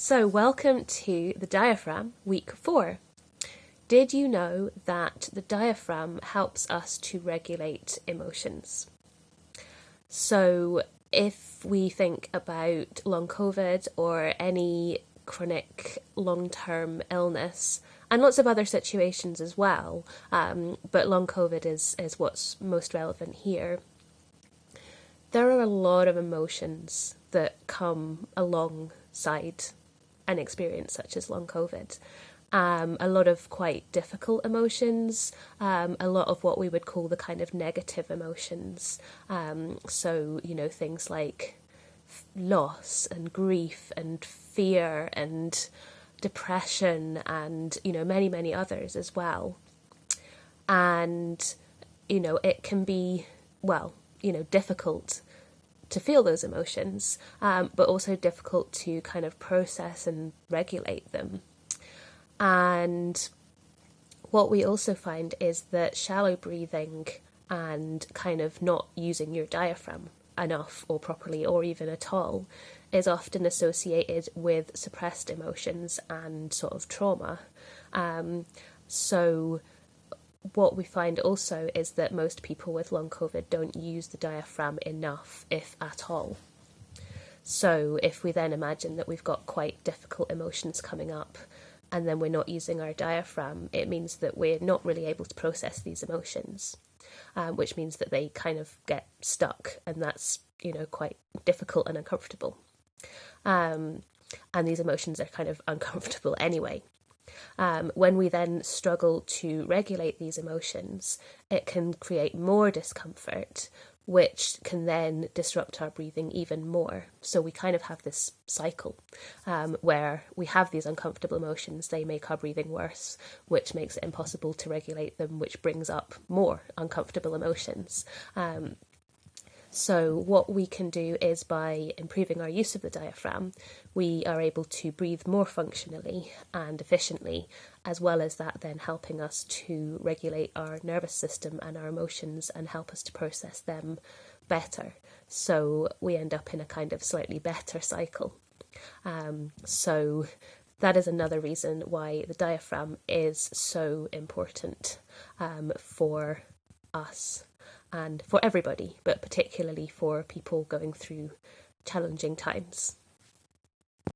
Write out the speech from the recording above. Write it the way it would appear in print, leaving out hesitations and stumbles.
So, welcome to the diaphragm, week 4. Did you know that the diaphragm helps us to regulate emotions? So, if we think about long COVID or any chronic long-term illness, and lots of other situations as well, but long COVID is what's most relevant here. There are a lot of emotions that come alongside an experience such as long COVID. A lot of quite difficult emotions, a lot of what we would call the kind of negative emotions. So, things like loss and grief and fear and depression and, many, many others as well. And, it can be, difficult to feel those emotions, but also difficult to kind of process and regulate them. And what we also find is that shallow breathing and kind of not using your diaphragm enough or properly or even at all is often associated with suppressed emotions and sort of trauma. So what we find also is that most people with long COVID don't use the diaphragm enough, if at all. So if we then imagine that we've got quite difficult emotions coming up and then we're not using our diaphragm, it means that we're not really able to process these emotions, which means that they kind of get stuck, and that's, quite difficult and uncomfortable. And these emotions are kind of uncomfortable anyway. When we then struggle to regulate these emotions, it can create more discomfort, which can then disrupt our breathing even more. So we kind of have this cycle where we have these uncomfortable emotions, they make our breathing worse, which makes it impossible to regulate them, which brings up more uncomfortable emotions. So what we can do is, by improving our use of the diaphragm, we are able to breathe more functionally and efficiently, as well as that then helping us to regulate our nervous system and our emotions and help us to process them better. So we end up in a kind of slightly better cycle. So that is another reason why the diaphragm is so important for us and for everybody, but particularly for people going through challenging times.